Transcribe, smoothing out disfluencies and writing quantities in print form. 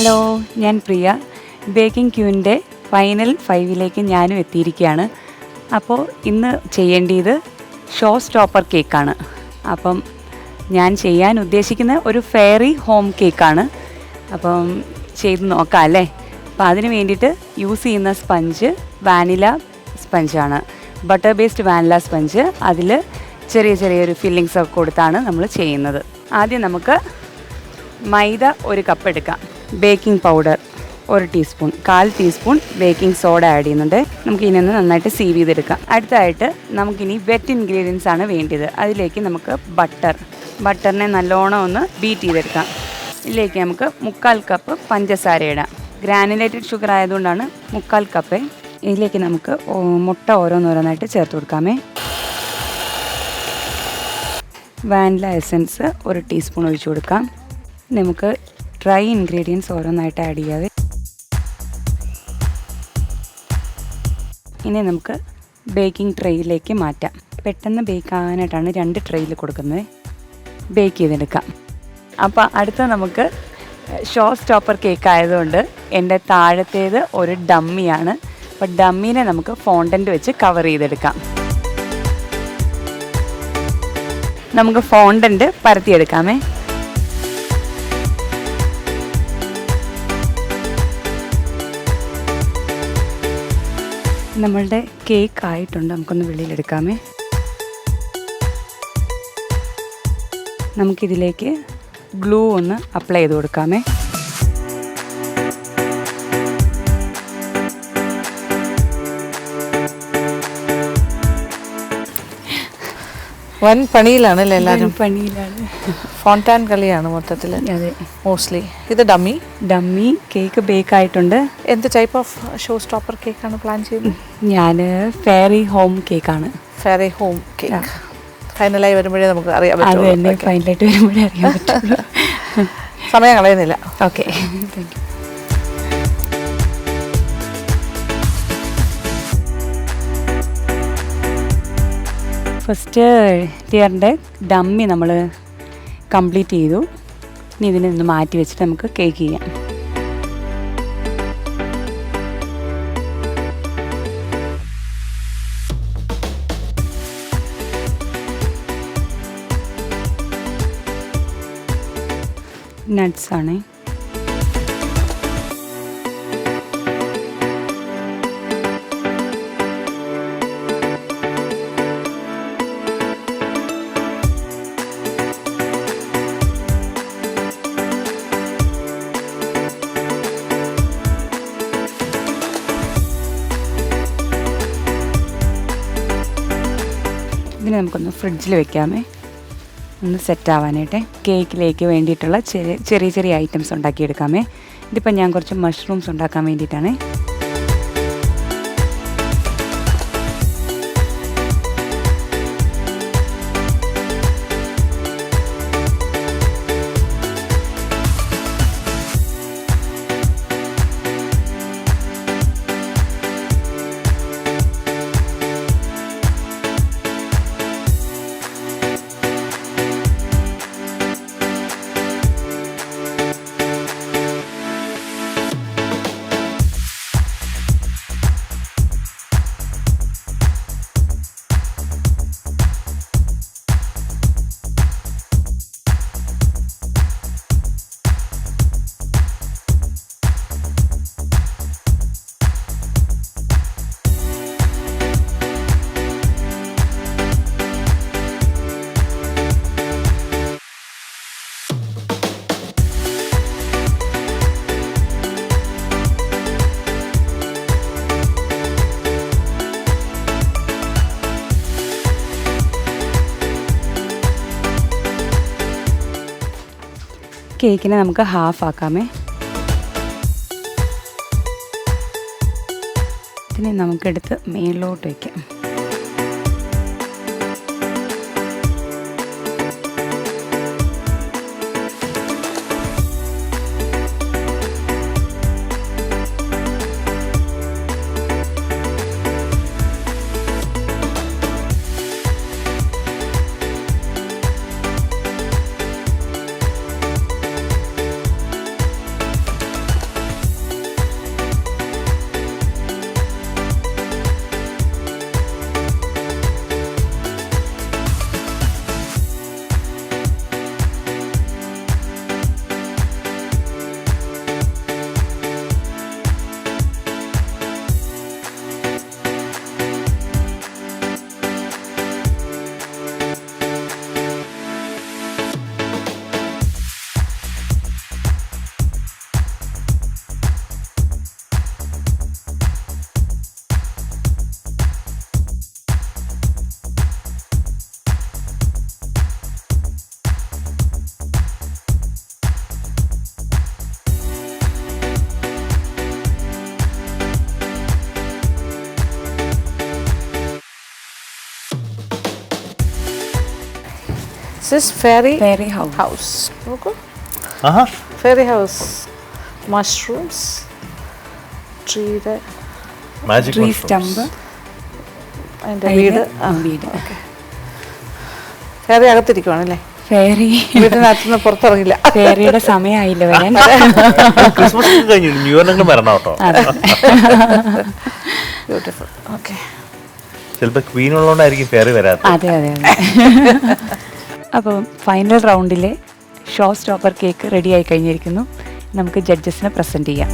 Hello, ഞാൻ പ്രിയ. Baking ക്യൂവിൻ്റെ final 5ലേക്ക് ഞാനും എത്തിയിരിക്കുകയാണ്. അപ്പോൾ ഇന്ന് ചെയ്യേണ്ടത് ഷോ സ്റ്റോപ്പർ കേക്കാണ്. അപ്പം ഞാൻ ചെയ്യാൻ ഉദ്ദേശിക്കുന്ന ഒരു ഫെയറി ഹോം കേക്കാണ്. അപ്പം ചെയ്ത് നോക്കാം അല്ലേ. അപ്പോൾ അതിന് വേണ്ടിയിട്ട് യൂസ് ചെയ്യുന്ന സ്പഞ്ച് വാനില സ്പഞ്ചാണ്, ബട്ടർ ബേസ്ഡ് വാനില സ്പഞ്ച്. അതിൽ ചെറിയൊരു ഫില്ലിങ്സ് ഒക്കെ കൊടുത്താണ് നമ്മൾ ചെയ്യുന്നത്. ആദ്യം നമുക്ക് മൈദ 1 കപ്പ് എടുക്കാം, baking powder 1 teaspoon, 1/4 teaspoon baking soda add ചെയ്യുന്നുണ്ട്. നമുക്ക് ഇതിനൊന്ന് നന്നായിട്ട് സീവ് ചെയ്തെടുക്കാം. അടുത്തതായിട്ട് നമുക്കിനി വെറ്റ് ഇൻഗ്രീഡിയൻസ് ആണ് വേണ്ടത്. അതിലേക്ക് നമുക്ക് ബട്ടറിനെ നല്ലോണം ഒന്ന് ബീറ്റ് ചെയ്തെടുക്കാം. ഇതിലേക്ക് നമുക്ക് 1/4 കപ്പ് പഞ്ചസാര ഇടാം. ഗ്രാനുലേറ്റഡ് ഷുഗർ ആയതുകൊണ്ടാണ് 1/4 കപ്പ്. ഇതിലേക്ക് നമുക്ക് മുട്ട ഓരോന്നോരോന്നായിട്ട് ചേർത്ത് കൊടുക്കാമേ. വാനില എസൻസ് 1 ടീസ്പൂൺ ഒഴിച്ചു കൊടുക്കാം. നമുക്ക് ഡ്രൈ ഇൻഗ്രീഡിയൻസ് ഓരോന്നായിട്ട് ആഡ് ചെയ്യാതെ ഇനി നമുക്ക് ബേക്കിംഗ് ട്രേയിലേക്ക് മാറ്റാം. പെട്ടെന്ന് ബേക്ക് ആകാനായിട്ടാണ് 2 ട്രേയിൽ കൊടുക്കുന്നത്. ബേക്ക് ചെയ്തെടുക്കാം. അപ്പോൾ അടുത്ത നമുക്ക് ഷോ സ്റ്റോപ്പർ കേക്ക് ആയതുകൊണ്ട് എൻ്റെ താഴത്തേത് ഒരു ഡമ്മിയാണ്. അപ്പോൾ ഡമ്മീനെ നമുക്ക് ഫോണ്ടൻ്റ് വെച്ച് കവർ ചെയ്തെടുക്കാം. നമുക്ക് ഫോണ്ടൻ്റ് പരത്തിയെടുക്കാമേ. നമ്മളുടെ കേക്ക് ആയിട്ടുണ്ട്. നമുക്കൊന്ന് വെളിയിലെടുക്കാമേ. നമുക്കിതിലേക്ക് ഗ്ലൂ ഒന്ന് അപ്ലൈ ചെയ്ത് കൊടുക്കാമേ. വൻ പണിയിലാണല്ലേ എല്ലാവരും? പണിയിലാണ്, ഫോണ്ടാൻ കളിയാണ് മൊത്തത്തിൽ. അതെ, മോസ്റ്റ്ലി. ഇത് ഡമ്മി കേക്ക് ബേക്ക് ആയിട്ടുണ്ട്. എന്ത് ടൈപ്പ് ഓഫ് ഷോ സ്റ്റോപ്പർ കേക്കാണ് പ്ലാൻ ചെയ്യുന്നത്? ഞാൻ ഫെയറി ഹോം കേക്കാണ്. ഫെയറി ഹോം കേക്ക് ഫൈനലായി വരുമ്പോഴേ നമുക്ക് അറിയാൻ അത് പറ്റും. തന്നെ ഫൈനലായിട്ട് വരുമ്പോഴേ അറിയാൻ പറ്റുള്ളൂ. സമയം കളയുന്നില്ല. Okay, thank you. ഫസ്റ്റ് ടിയറിൻ്റെ ഡമ്മി നമ്മൾ കംപ്ലീറ്റ് ചെയ്തു. ഇനി ഇതിനെ ഒന്ന് മാറ്റി വെച്ചിട്ട് നമുക്ക് കേക്ക് ചെയ്യാം. നട്ട്സാണ്. ഇതിനെ നമുക്കൊന്ന് ഫ്രിഡ്ജിൽ വെക്കാമേ, ഒന്ന് സെറ്റ് ആവാനായിട്ട്. കേക്കിലേക്ക് വേണ്ടിയിട്ടുള്ള ചെറിയ ഐറ്റംസ് ഉണ്ടാക്കിയെടുക്കാമേ. ഇതിപ്പോൾ ഞാൻ കുറച്ച് മഷ്റൂംസ് ഉണ്ടാക്കാൻ വേണ്ടിയിട്ടാണ്. കേക്കിനെ നമുക്ക് ഹാഫ് ആക്കാമേ. ഇതിനെ നമുക്കെടുത്ത് മേളിലോട്ട് വയ്ക്കാം. This is fairy fairy house. House. നോക്കൂ, ആഹാ ഫെയറി ഹൗസ്, മഷ്റൂംസ്, ട്രീയുടെ മാജിക് ട്രീ സ്റ്റമ്പ്, അതിൻ്റെ വീട്. വീട്. Fairy അകത്തിരിക്കുവാണല്ലേ, fairy വീട്ടിനകത്തുനിന്ന് പുറത്തിറങ്ങില്ല. ഫെയറിയുടെ സമയമായില്ല വരാൻ. ക്രിസ്മസ് കഴിഞ്ഞു, ന്യൂ ഇയറിനെങ്കിലും വരണം കേട്ടോ. ബ്യൂട്ടിഫുൾ. ഓക്കെ, ചിലപ്പോൾ ക്വീൻ ഉള്ളതുകൊണ്ടായിരിക്കും ഫെയറി വരാത്തത്. അതെ അതെ അതെ. അപ്പോൾ ഫൈനൽ റൗണ്ടിലെ ഷോ സ്റ്റോപ്പർ കേക്ക് റെഡി ആയി കഴിഞ്ഞിരിക്കുന്നു. നമുക്ക് ജഡ്ജസിനെ പ്രസൻറ്റ് ചെയ്യാം.